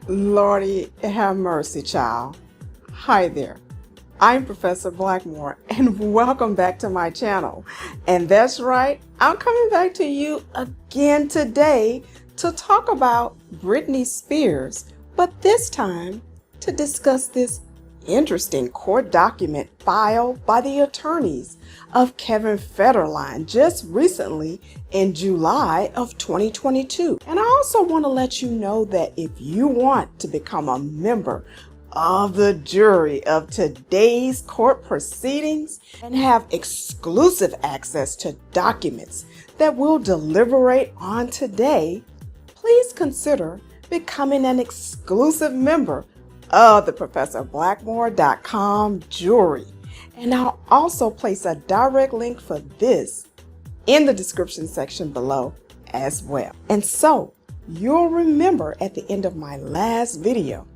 Lordy have mercy, child. Hi there. I'm Professor Blackmore, and welcome back to my channel. And that's right, I'm coming back to you again today to talk about Britney Spears, but this time to discuss this interesting court document filed by the attorneys of Kevin Federline just recently in July of 2022. And I also want to let you know that if you want to become a member of the jury of today's court proceedings and have exclusive access to documents that we'll deliberate on today, please consider becoming an exclusive member of the ProfessorBlackmore.com jury. And I'll also place a direct link for this in the description section below as well. And so you'll remember at the end of my last video,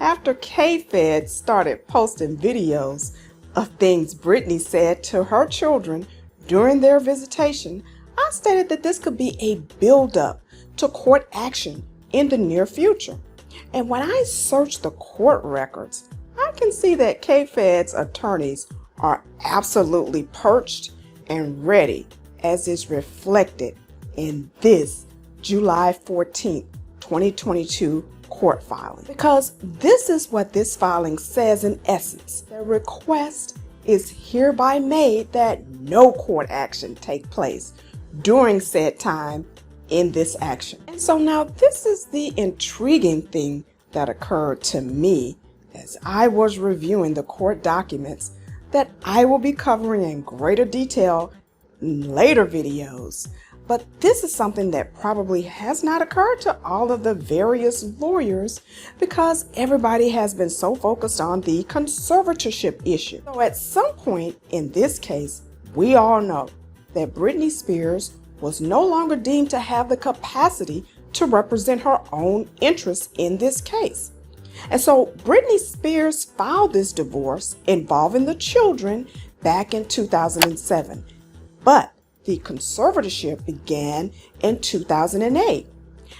after K-Fed started posting videos of things Britney said to her children during their visitation, I stated that this could be a build-up to court action in the near future. And when I search the court records, I can see that K-Fed's attorneys are absolutely perched and ready, as is reflected in this July 14th, 2022 court filing. Because this is what this filing says in essence. The request is hereby made that no court action take place during said time in this action. And so now this is the intriguing thing that occurred to me as I was reviewing the court documents that I will be covering in greater detail in later videos. But this is something that probably has not occurred to all of the various lawyers because everybody has been so focused on the conservatorship issue. So at some point in this case, we all know that Britney Spears was no longer deemed to have the capacity to represent her own interests in this case. And so Britney Spears filed this divorce involving the children back in 2007. But the conservatorship began in 2008.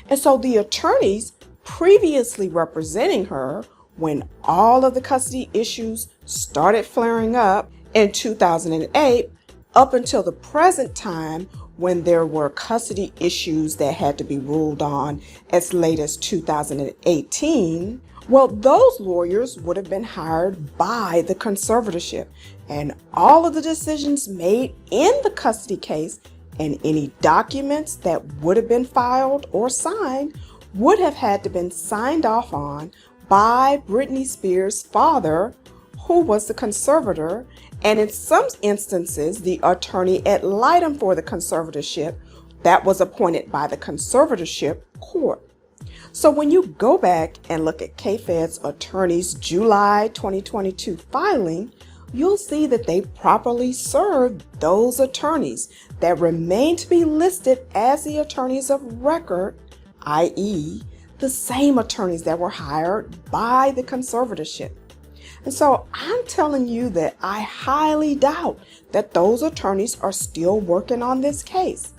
And so the attorneys previously representing her when all of the custody issues started flaring up in 2008 up until the present time when there were custody issues that had to be ruled on as late as 2018, well, those lawyers would have been hired by the conservatorship, and all of the decisions made in the custody case and any documents that would have been filed or signed would have had to been signed off on by Britney Spears' father, who was the conservator, and in some instances, the attorney ad litem for the conservatorship that was appointed by the conservatorship court. So when you go back and look at K-Fed's attorney's July 2022 filing, you'll see that they properly served those attorneys that remain to be listed as the attorneys of record, i.e., the same attorneys that were hired by the conservatorship. And so I'm telling you that I highly doubt that those attorneys are still working on this case.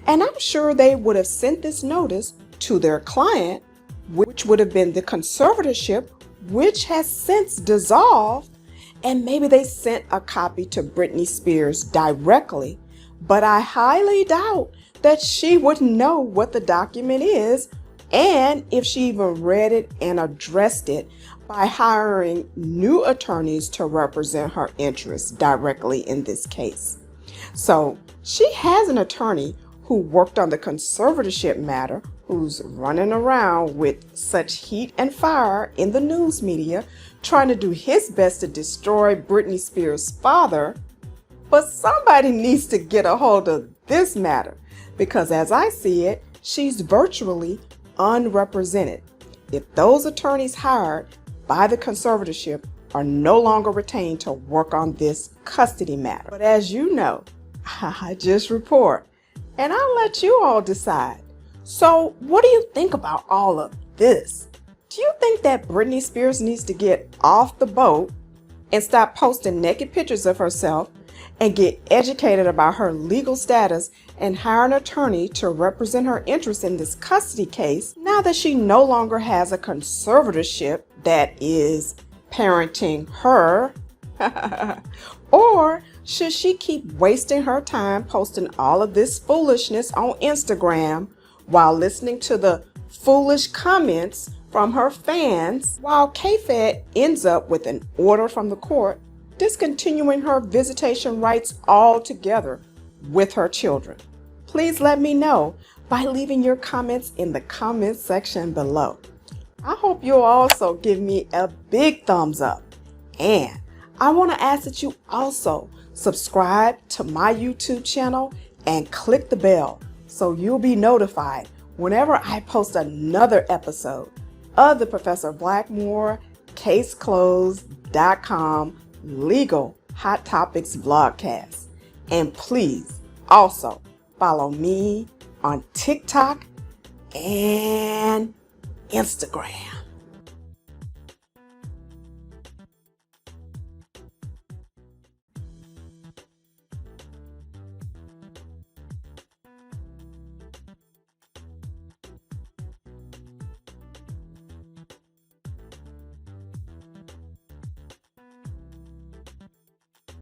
And I'm sure they would have sent this notice to their client, which would have been the conservatorship, which has since dissolved, and maybe they sent a copy to Britney Spears directly. But I highly doubt that she would know what the document is, and if she even read it and addressed it by hiring new attorneys to represent her interests directly in this case. So she has an attorney who worked on the conservatorship matter, who's running around with such heat and fire in the news media, trying to do his best to destroy Britney Spears' father. But somebody needs to get a hold of this matter, because as I see it, she's virtually unrepresented. If those attorneys hired by the conservatorship are no longer retained to work on this custody matter. But as you know, I just report, and I'll let you all decide. So what do you think about all of this? Do you think that Britney Spears needs to get off the boat and stop posting naked pictures of herself and get educated about her legal status and hire an attorney to represent her interests in this custody case now that she no longer has a conservatorship that is parenting her? Or should she keep wasting her time posting all of this foolishness on Instagram while listening to the foolish comments from her fans while K-Fed ends up with an order from the court discontinuing her visitation rights altogether with her children? Please let me know by leaving your comments in the comments section below. I hope you'll also give me a big thumbs up. And I want to ask that you also subscribe to my YouTube channel and click the bell so you'll be notified whenever I post another episode of the Professor Blackmore CaseClosed.com Legal Hot Topics vlogcast. And please also follow me on TikTok and Instagram.